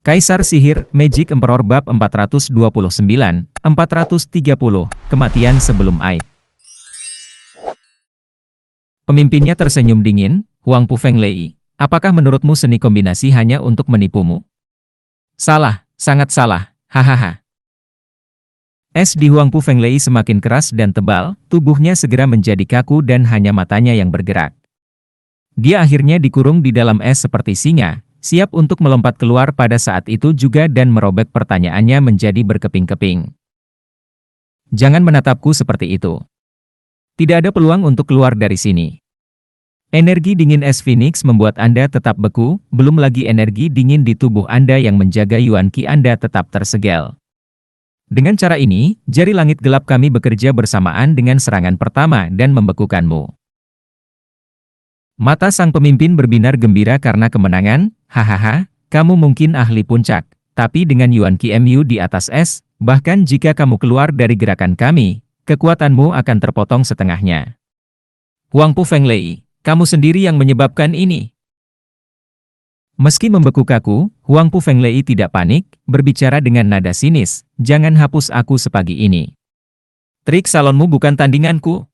Kaisar Sihir, Magic Emperor Bab 429, 430, Kematian Sebelum Aid. Pemimpinnya tersenyum dingin, Huang Pu Fenglei. Apakah menurutmu seni kombinasi hanya untuk menipumu? Salah, sangat salah, hahaha. Es di Huang Pu Fenglei semakin keras dan tebal, tubuhnya segera menjadi kaku dan hanya matanya yang bergerak. Dia akhirnya dikurung di dalam es seperti singa, siap untuk melompat keluar pada saat itu juga dan merobek pertanyaannya menjadi berkeping-keping. Jangan menatapku seperti itu. Tidak ada peluang untuk keluar dari sini. Energi dingin es Phoenix membuat Anda tetap beku, belum lagi energi dingin di tubuh Anda yang menjaga Yuan Qi Anda tetap tersegel. Dengan cara ini, jari langit gelap kami bekerja bersamaan dengan serangan pertama dan membekukanmu. Mata sang pemimpin berbinar gembira karena kemenangan, hahaha, kamu mungkin ahli puncak, tapi dengan Yuan Qi Mu di atas es, bahkan jika kamu keluar dari gerakan kami, kekuatanmu akan terpotong setengahnya. Huang Pu Fenglei, kamu sendiri yang menyebabkan ini. Meski membeku kaku, Huang Pu Fenglei tidak panik, berbicara dengan nada sinis, jangan hapus aku sepagi ini. Trik salonmu bukan tandinganku.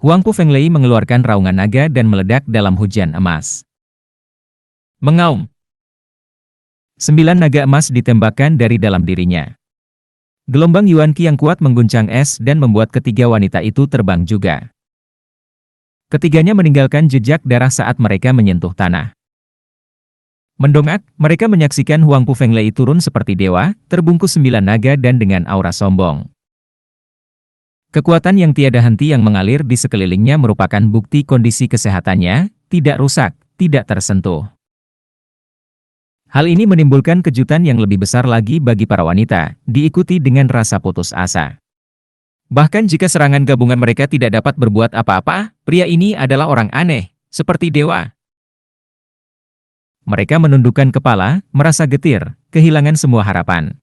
Huang Pu Fenglei mengeluarkan raungan naga dan meledak dalam hujan emas. Mengaum. 9 naga emas ditembakkan dari dalam dirinya. Gelombang Yuan Qi yang kuat mengguncang es dan membuat ketiga wanita itu terbang juga. Ketiganya meninggalkan jejak darah saat mereka menyentuh tanah. Mendongak, mereka menyaksikan Huang Pu Fenglei turun seperti dewa, terbungkus 9 naga dan dengan aura sombong. Kekuatan yang tiada henti yang mengalir di sekelilingnya merupakan bukti kondisi kesehatannya, tidak rusak, tidak tersentuh. Hal ini menimbulkan kejutan yang lebih besar lagi bagi para wanita, diikuti dengan rasa putus asa. Bahkan jika serangan gabungan mereka tidak dapat berbuat apa-apa, pria ini adalah orang aneh, seperti dewa. Mereka menundukkan kepala, merasa getir, kehilangan semua harapan.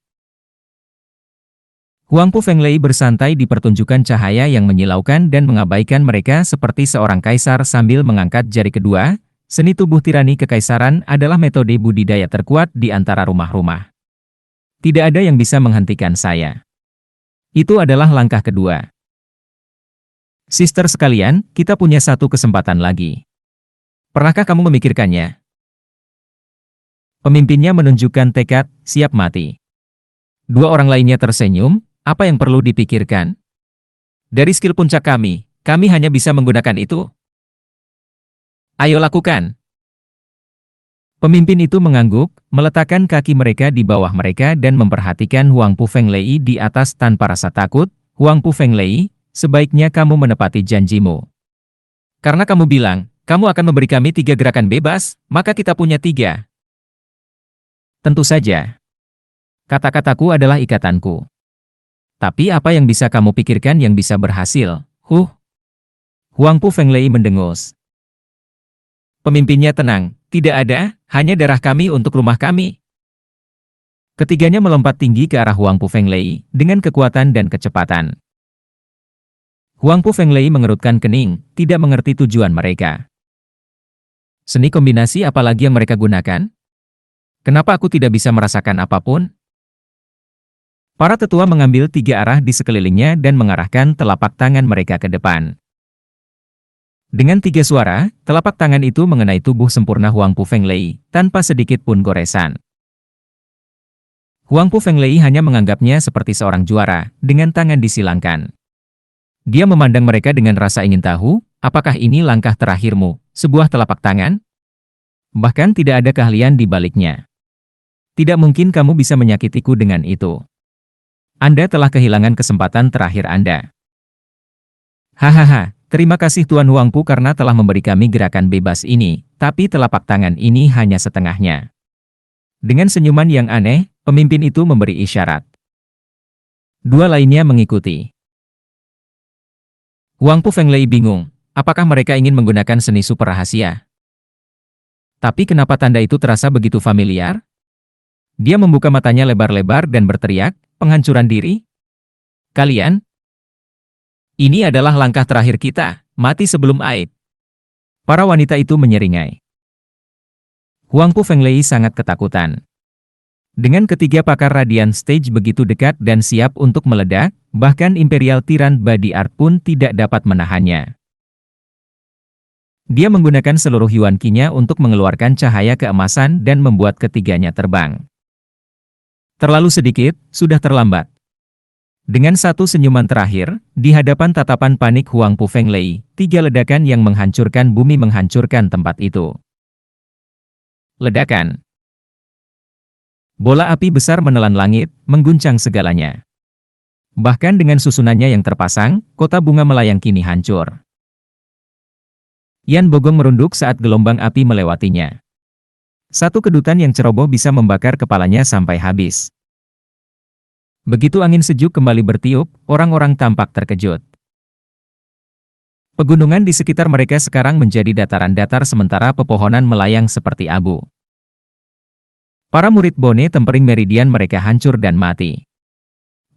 Huang Pu Fenglei bersantai di pertunjukan cahaya yang menyilaukan dan mengabaikan mereka seperti seorang kaisar sambil mengangkat jari kedua. Seni tubuh tirani kekaisaran adalah metode budidaya terkuat di antara rumah-rumah. Tidak ada yang bisa menghentikan saya. Itu adalah langkah kedua. Sister sekalian, kita punya satu kesempatan lagi. Pernahkah kamu memikirkannya? Pemimpinnya menunjukkan tekad, siap mati. Dua orang lainnya tersenyum. Apa yang perlu dipikirkan? Dari skill puncak kami hanya bisa menggunakan itu. Ayo lakukan. Pemimpin itu mengangguk, meletakkan kaki mereka di bawah mereka dan memperhatikan Huang Pu Fenglei di atas tanpa rasa takut. Huang Pu Fenglei, sebaiknya kamu menepati janjimu. Karena kamu bilang, kamu akan memberi kami 3 gerakan bebas, maka kita punya 3. Tentu saja. Kata-kataku adalah ikatanku. Tapi apa yang bisa kamu pikirkan yang bisa berhasil? Huang Pu Fenglei mendengus. Pemimpinnya tenang, tidak ada, hanya darah kami untuk rumah kami. Ketiganya melompat tinggi ke arah Huang Pu Fenglei, dengan kekuatan dan kecepatan. Huang Pu Fenglei mengerutkan kening, tidak mengerti tujuan mereka. Seni kombinasi apalagi yang mereka gunakan? Kenapa aku tidak bisa merasakan apapun? Para tetua mengambil 3 arah di sekelilingnya dan mengarahkan telapak tangan mereka ke depan. Dengan 3 suara, telapak tangan itu mengenai tubuh sempurna Huang Pu Fenglei, tanpa sedikit pun goresan. Huang Pu Fenglei hanya menganggapnya seperti seorang juara, dengan tangan disilangkan. Dia memandang mereka dengan rasa ingin tahu, apakah ini langkah terakhirmu, sebuah telapak tangan? Bahkan tidak ada keahlian di baliknya. Tidak mungkin kamu bisa menyakitiku dengan itu. Anda telah kehilangan kesempatan terakhir Anda. Hahaha, terima kasih Tuan Huang Pu karena telah memberi kami gerakan bebas ini, tapi telapak tangan ini hanya setengahnya. Dengan senyuman yang aneh, pemimpin itu memberi isyarat. 2 lainnya mengikuti. Huang Pu Fenglei bingung, apakah mereka ingin menggunakan seni super rahasia? Tapi kenapa tanda itu terasa begitu familiar? Dia membuka matanya lebar-lebar dan berteriak, penghancuran diri? Kalian? Ini adalah langkah terakhir kita, mati sebelum Aid. Para wanita itu menyeringai. Huangpu Fenglei sangat ketakutan. Dengan ketiga pakar Radiant Stage begitu dekat dan siap untuk meledak, bahkan Imperial Tyrant Body Art pun tidak dapat menahannya. Dia menggunakan seluruh Yuan Qi-nya untuk mengeluarkan cahaya keemasan dan membuat ketiganya terbang. Terlalu sedikit, sudah terlambat. Dengan satu senyuman terakhir, di hadapan tatapan panik Huangpu Fenglei, 3 ledakan yang menghancurkan bumi menghancurkan tempat itu. Ledakan. Bola api besar menelan langit, mengguncang segalanya. Bahkan dengan susunannya yang terpasang, kota bunga melayang kini hancur. Yan Bogong merunduk saat gelombang api melewatinya. Satu kedutan yang ceroboh bisa membakar kepalanya sampai habis. Begitu angin sejuk kembali bertiup, orang-orang tampak terkejut. Pegunungan di sekitar mereka sekarang menjadi dataran datar sementara pepohonan melayang seperti abu. Para murid Bone Tempering Meridian mereka hancur dan mati.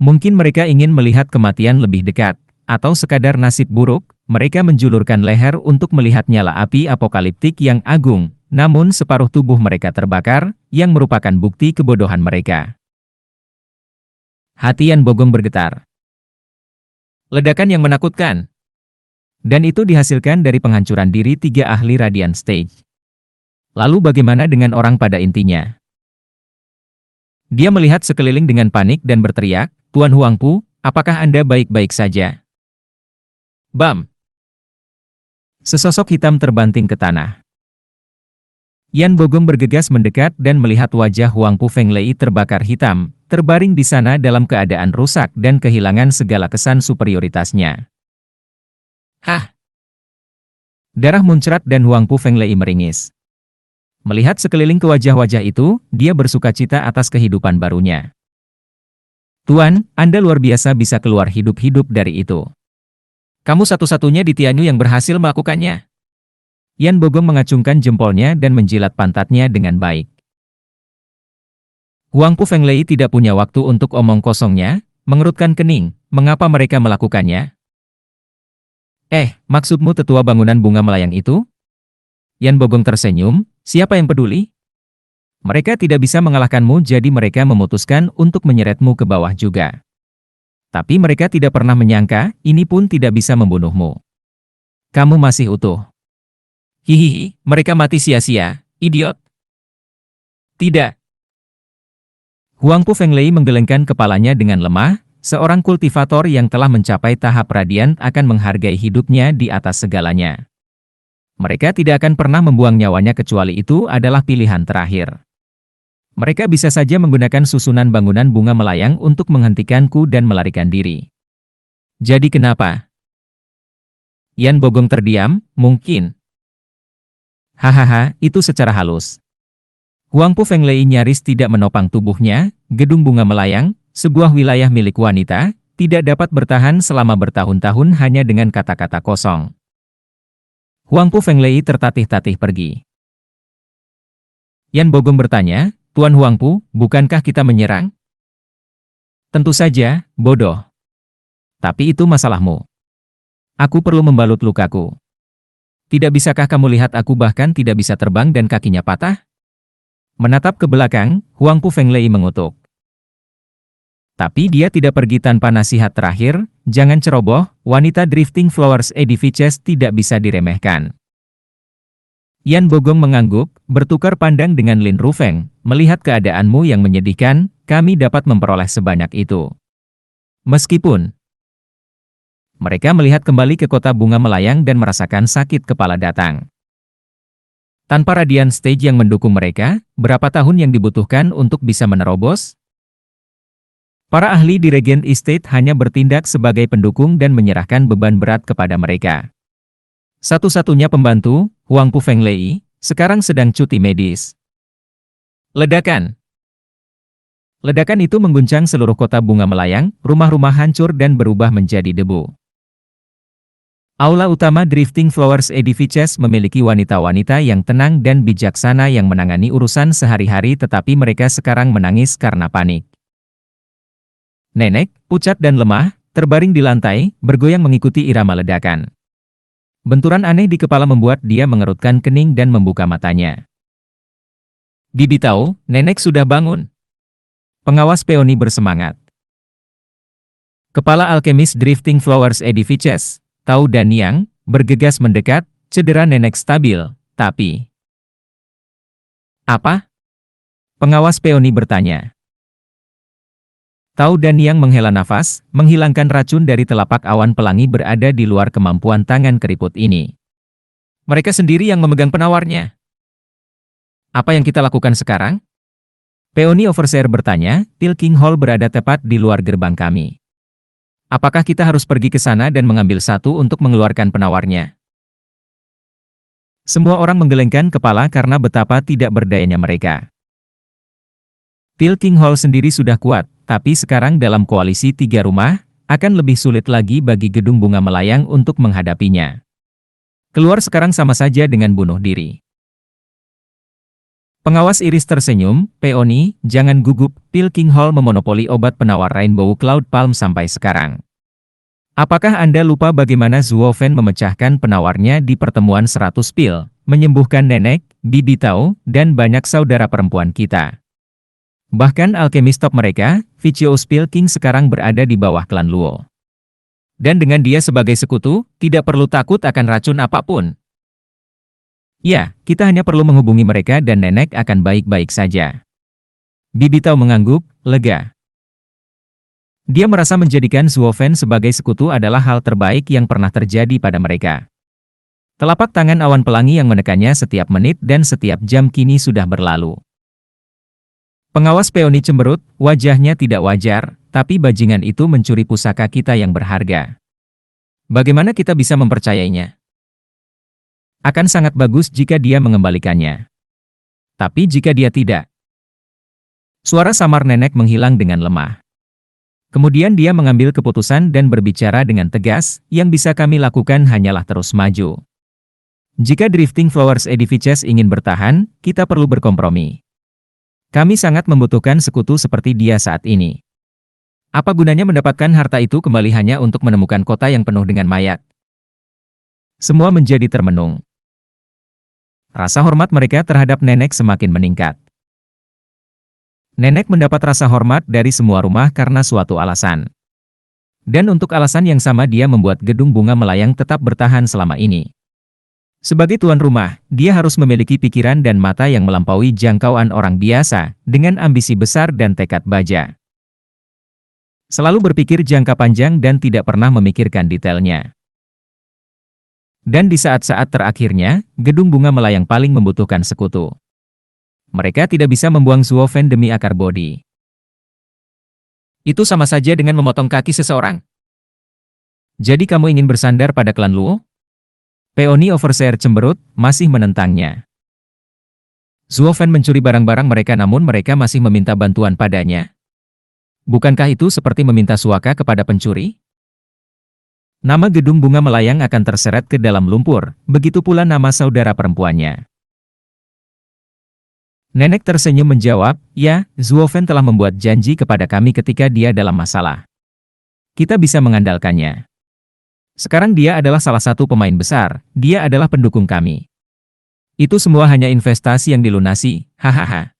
Mungkin mereka ingin melihat kematian lebih dekat, atau sekadar nasib buruk, mereka menjulurkan leher untuk melihat nyala api apokaliptik yang agung, namun separuh tubuh mereka terbakar, yang merupakan bukti kebodohan mereka. Hati Yan Bogong bergetar. Ledakan yang menakutkan. Dan itu dihasilkan dari penghancuran diri 3 ahli Radiant Stage. Lalu bagaimana dengan orang pada intinya? Dia melihat sekeliling dengan panik dan berteriak, "Tuan Huangpu, apakah Anda baik-baik saja?" Bam! Sesosok hitam terbanting ke tanah. Yan Bogong bergegas mendekat dan melihat wajah Huangpu Fenglei terbakar hitam, terbaring di sana dalam keadaan rusak dan kehilangan segala kesan superioritasnya. Hah! Darah muncrat dan Huangpu Fenglei meringis. Melihat sekeliling ke wajah-wajah itu, dia bersukacita atas kehidupan barunya. Tuan, Anda luar biasa bisa keluar hidup-hidup dari itu. Kamu satu-satunya di Tianyu yang berhasil melakukannya. Yan Bogong mengacungkan jempolnya dan menjilat pantatnya dengan baik. Huangpu Fenglei tidak punya waktu untuk omong kosongnya, mengerutkan kening, mengapa mereka melakukannya? Maksudmu tetua bangunan bunga melayang itu? Yan Bogong tersenyum, siapa yang peduli? Mereka tidak bisa mengalahkanmu jadi mereka memutuskan untuk menyeretmu ke bawah juga. Tapi mereka tidak pernah menyangka, ini pun tidak bisa membunuhmu. Kamu masih utuh. Hihihi, mereka mati sia-sia, idiot. Tidak. Huangpu Fenglei menggelengkan kepalanya dengan lemah, seorang kultivator yang telah mencapai tahap radian akan menghargai hidupnya di atas segalanya. Mereka tidak akan pernah membuang nyawanya kecuali itu adalah pilihan terakhir. Mereka bisa saja menggunakan susunan bangunan bunga melayang untuk menghentikanku dan melarikan diri. Jadi kenapa? Yan Bogong terdiam, mungkin. Hahaha, itu secara halus. Huangpu Fenglei nyaris tidak menopang tubuhnya, gedung bunga melayang, sebuah wilayah milik wanita, tidak dapat bertahan selama bertahun-tahun hanya dengan kata-kata kosong. Huangpu Fenglei tertatih-tatih pergi. Yan Bogong bertanya, Tuan Huangpu, bukankah kita menyerang? Tentu saja, bodoh. Tapi itu masalahmu. Aku perlu membalut lukaku. Tidak bisakah kamu lihat aku bahkan tidak bisa terbang dan kakinya patah? Menatap ke belakang, Huangpu Fenglei mengutuk. Tapi dia tidak pergi tanpa nasihat terakhir, jangan ceroboh, wanita Drifting Flowers Edifices tidak bisa diremehkan. Yan Bogong mengangguk, bertukar pandang dengan Lin Rufeng, melihat keadaanmu yang menyedihkan, kami dapat memperoleh sebanyak itu. Meskipun mereka melihat kembali ke kota bunga melayang dan merasakan sakit kepala datang. Tanpa Radiant Stage yang mendukung mereka, berapa tahun yang dibutuhkan untuk bisa menerobos? Para ahli di Regent Estate hanya bertindak sebagai pendukung dan menyerahkan beban berat kepada mereka. Satu-satunya pembantu, Huangpu Fenglei, sekarang sedang cuti medis. Ledakan. Ledakan itu mengguncang seluruh kota bunga melayang, rumah-rumah hancur dan berubah menjadi debu. Aula utama Drifting Flowers Edifices memiliki wanita-wanita yang tenang dan bijaksana yang menangani urusan sehari-hari tetapi mereka sekarang menangis karena panik. Nenek, pucat dan lemah, terbaring di lantai, bergoyang mengikuti irama ledakan. Benturan aneh di kepala membuat dia mengerutkan kening dan membuka matanya. Bibi tahu, nenek sudah bangun. Pengawas peoni bersemangat. Kepala alkemis Drifting Flowers Edifices, Tao dan Yang, bergegas mendekat, cedera nenek stabil, tapi... Apa? Pengawas peoni bertanya. Tao dan Yang menghela nafas, menghilangkan racun dari telapak awan pelangi berada di luar kemampuan tangan keriput ini. Mereka sendiri yang memegang penawarnya. Apa yang kita lakukan sekarang? Peony Overseer bertanya, Tilking Hall berada tepat di luar gerbang kami. Apakah kita harus pergi ke sana dan mengambil satu untuk mengeluarkan penawarnya? Semua orang menggelengkan kepala karena betapa tidak berdayanya mereka. Tilking Hall sendiri sudah kuat, tapi sekarang dalam koalisi 3 rumah, akan lebih sulit lagi bagi gedung bunga melayang untuk menghadapinya. Keluar sekarang sama saja dengan bunuh diri. Pengawas Iris tersenyum, Peony, jangan gugup, Tilking Hall memonopoli obat penawar Rainbow Cloud Palm sampai sekarang. Apakah Anda lupa bagaimana Zuofen memecahkan penawarnya di pertemuan 100 pil, menyembuhkan nenek, bibi Tao, dan banyak saudara perempuan kita? Bahkan alkemis top mereka, Vicio Spill King sekarang berada di bawah klan Luo. Dan dengan dia sebagai sekutu, tidak perlu takut akan racun apapun. Ya, kita hanya perlu menghubungi mereka dan nenek akan baik-baik saja. Bibi Tao mengangguk, lega. Dia merasa menjadikan Zuofen sebagai sekutu adalah hal terbaik yang pernah terjadi pada mereka. Telapak tangan awan pelangi yang menekannya setiap menit dan setiap jam kini sudah berlalu. Pengawas peoni cemberut, wajahnya tidak wajar, tapi bajingan itu mencuri pusaka kita yang berharga. Bagaimana kita bisa mempercayainya? Akan sangat bagus jika dia mengembalikannya. Tapi jika dia tidak. Suara samar nenek menghilang dengan lemah. Kemudian dia mengambil keputusan dan berbicara dengan tegas, yang bisa kami lakukan hanyalah terus maju. Jika Drifting Flowers Edifices ingin bertahan, kita perlu berkompromi. Kami sangat membutuhkan sekutu seperti dia saat ini. Apa gunanya mendapatkan harta itu kembali hanya untuk menemukan kota yang penuh dengan mayat? Semua menjadi termenung. Rasa hormat mereka terhadap nenek semakin meningkat. Nenek mendapat rasa hormat dari semua rumah karena suatu alasan. Dan untuk alasan yang sama dia membuat gedung bunga melayang tetap bertahan selama ini. Sebagai tuan rumah, dia harus memiliki pikiran dan mata yang melampaui jangkauan orang biasa, dengan ambisi besar dan tekad baja. Selalu berpikir jangka panjang dan tidak pernah memikirkan detailnya. Dan di saat-saat terakhirnya, gedung bunga melayang paling membutuhkan sekutu. Mereka tidak bisa membuang Zuofen demi akar bodi. Itu sama saja dengan memotong kaki seseorang. Jadi kamu ingin bersandar pada klan Luo? Peony Overseer cemberut, masih menentangnya. Zuofen mencuri barang-barang mereka namun mereka masih meminta bantuan padanya. Bukankah itu seperti meminta suaka kepada pencuri? Nama gedung bunga melayang akan terseret ke dalam lumpur, begitu pula nama saudara perempuannya. Nenek tersenyum menjawab, ya, Zuofen telah membuat janji kepada kami ketika dia dalam masalah. Kita bisa mengandalkannya. Sekarang dia adalah salah satu pemain besar, dia adalah pendukung kami. Itu semua hanya investasi yang dilunasi, hahaha.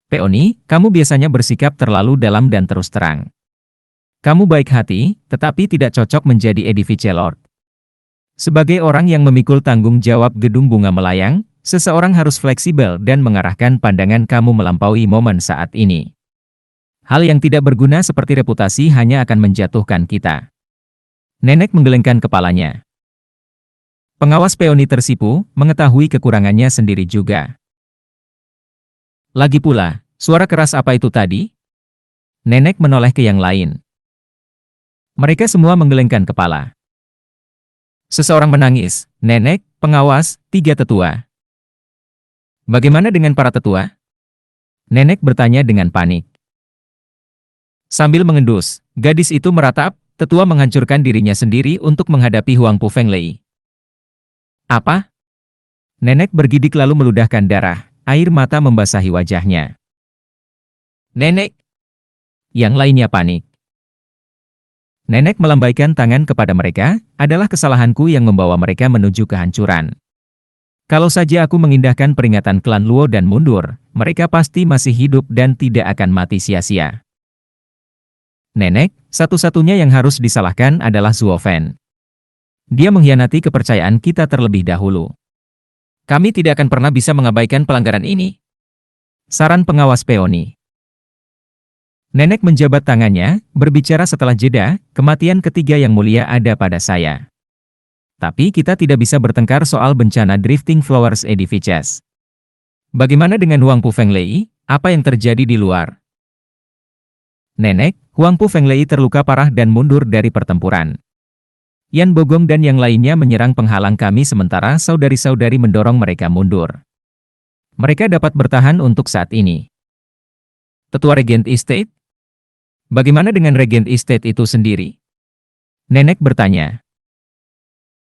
Peony, kamu biasanya bersikap terlalu dalam dan terus terang. Kamu baik hati, tetapi tidak cocok menjadi Edifice Lord. Sebagai orang yang memikul tanggung jawab gedung bunga melayang, seseorang harus fleksibel dan mengarahkan pandangan kamu melampaui momen saat ini. Hal yang tidak berguna seperti reputasi hanya akan menjatuhkan kita. Nenek menggelengkan kepalanya. Pengawas peoni tersipu, mengetahui kekurangannya sendiri juga. Lagi pula, suara keras apa itu tadi? Nenek menoleh ke yang lain. Mereka semua menggelengkan kepala. Seseorang menangis, nenek, pengawas, 3 tetua. Bagaimana dengan para tetua? Nenek bertanya dengan panik. Sambil mengendus, gadis itu meratap, tetua menghancurkan dirinya sendiri untuk menghadapi Huang Pu Fenglei. Apa? Nenek bergidik lalu meludahkan darah, air mata membasahi wajahnya. Nenek! Yang lainnya panik. Nenek melambaikan tangan kepada mereka, adalah kesalahanku yang membawa mereka menuju kehancuran. Kalau saja aku mengindahkan peringatan klan Luo dan mundur, mereka pasti masih hidup dan tidak akan mati sia-sia. Nenek, satu-satunya yang harus disalahkan adalah Zuo Fan. Dia mengkhianati kepercayaan kita terlebih dahulu. Kami tidak akan pernah bisa mengabaikan pelanggaran ini. Saran pengawas Peony. Nenek menjabat tangannya, berbicara setelah jeda, kematian ketiga yang mulia ada pada saya. Tapi kita tidak bisa bertengkar soal bencana Drifting Flowers Edifices. Bagaimana dengan Huangpu Fenglei? Apa yang terjadi di luar? Nenek, Huangpu Fenglei terluka parah dan mundur dari pertempuran. Yan Bogong dan yang lainnya menyerang penghalang kami sementara saudari-saudari mendorong mereka mundur. Mereka dapat bertahan untuk saat ini. Tetua Regent Estate? Bagaimana dengan Regent Estate itu sendiri? Nenek bertanya.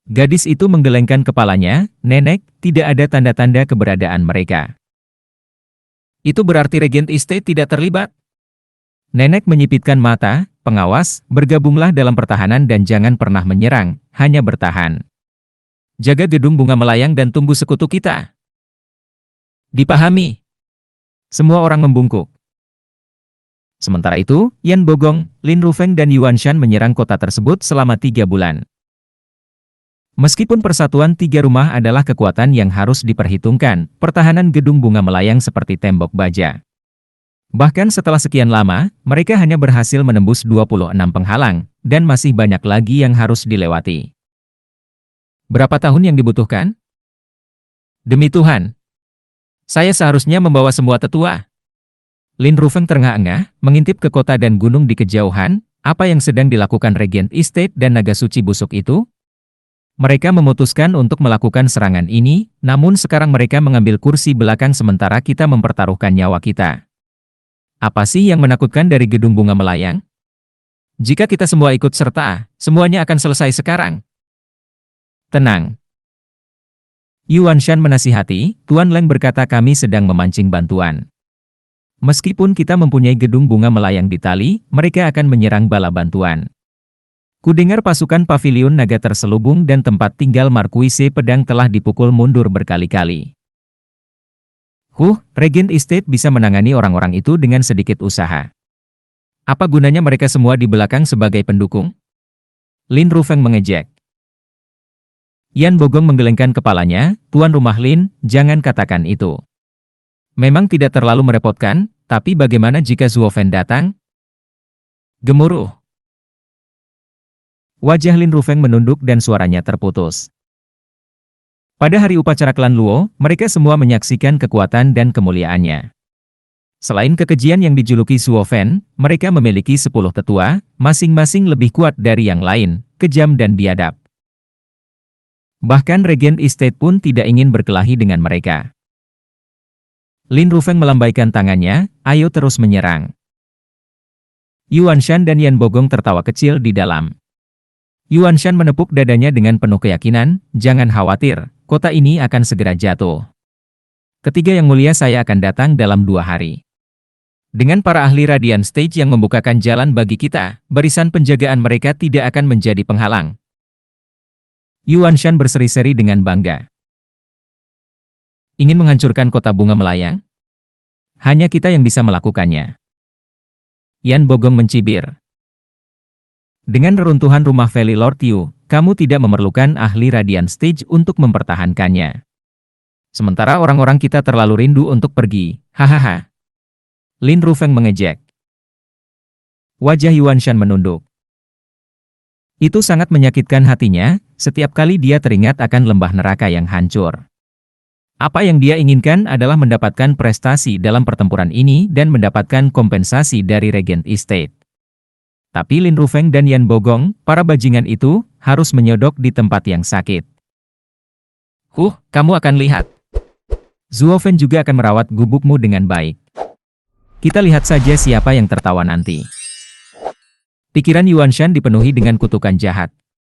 Gadis itu menggelengkan kepalanya, Nenek, tidak ada tanda-tanda keberadaan mereka. Itu berarti Regent Estate tidak terlibat? Nenek menyipitkan mata, pengawas, bergabunglah dalam pertahanan dan jangan pernah menyerang, hanya bertahan. Jaga gedung bunga melayang dan tunggu sekutu kita. Dipahami. Semua orang membungkuk. Sementara itu, Yan Bogong, Lin Rufeng dan Yuan Shan menyerang kota tersebut selama 3 bulan. Meskipun persatuan 3 rumah adalah kekuatan yang harus diperhitungkan, pertahanan gedung bunga melayang seperti tembok baja. Bahkan setelah sekian lama, mereka hanya berhasil menembus 26 penghalang, dan masih banyak lagi yang harus dilewati. Berapa tahun yang dibutuhkan? Demi Tuhan, saya seharusnya membawa semua tetua. Lin Rufeng terengah-engah, mengintip ke kota dan gunung di kejauhan, apa yang sedang dilakukan Regent Estate dan naga suci busuk itu? Mereka memutuskan untuk melakukan serangan ini, namun sekarang mereka mengambil kursi belakang sementara kita mempertaruhkan nyawa kita. Apa sih yang menakutkan dari gedung bunga melayang? Jika kita semua ikut serta, semuanya akan selesai sekarang. Tenang. Yuan Shan menasihati, Tuan Leng berkata kami sedang memancing bantuan. Meskipun kita mempunyai gedung bunga melayang di tali, mereka akan menyerang bala bantuan. Kudengar pasukan pavilion naga terselubung dan tempat tinggal Markuise Pedang telah dipukul mundur berkali-kali. Regent Estate bisa menangani orang-orang itu dengan sedikit usaha. Apa gunanya mereka semua di belakang sebagai pendukung? Lin Rufeng mengejek. Yan Bogong menggelengkan kepalanya, Tuan Rumah Lin, jangan katakan itu. Memang tidak terlalu merepotkan, tapi bagaimana jika Zuo Fan datang? Gemuruh. Wajah Lin Rufeng menunduk dan suaranya terputus. Pada hari upacara klan Luo, mereka semua menyaksikan kekuatan dan kemuliaannya. Selain kekejian yang dijuluki Zuo Fan, mereka memiliki 10 tetua, masing-masing lebih kuat dari yang lain, kejam dan biadab. Bahkan Regent Estate pun tidak ingin berkelahi dengan mereka. Lin Rufeng melambaikan tangannya, ayo terus menyerang. Yuan Shan dan Yan Bogong tertawa kecil di dalam. Yuan Shan menepuk dadanya dengan penuh keyakinan, jangan khawatir, kota ini akan segera jatuh. Ketiga yang mulia saya akan datang dalam 2 hari. Dengan para ahli Radiant Stage yang membukakan jalan bagi kita, barisan penjagaan mereka tidak akan menjadi penghalang. Yuan Shan berseri-seri dengan bangga. Ingin menghancurkan kota bunga melayang? Hanya kita yang bisa melakukannya. Yan Bogong mencibir. Dengan reruntuhan rumah Valley Lord Yu, kamu tidak memerlukan ahli Radiant Stage untuk mempertahankannya. Sementara orang-orang kita terlalu rindu untuk pergi, hahaha. Lin Rufeng mengejek. Wajah Yuan Shan menunduk. Itu sangat menyakitkan hatinya, setiap kali dia teringat akan lembah neraka yang hancur. Apa yang dia inginkan adalah mendapatkan prestasi dalam pertempuran ini dan mendapatkan kompensasi dari Regent Estate. Tapi Lin Rufeng dan Yan Bogong, para bajingan itu, harus menyodok di tempat yang sakit. Kamu akan lihat. Zuo Fan juga akan merawat gubukmu dengan baik. Kita lihat saja siapa yang tertawa nanti. Pikiran Yuan Shan dipenuhi dengan kutukan jahat.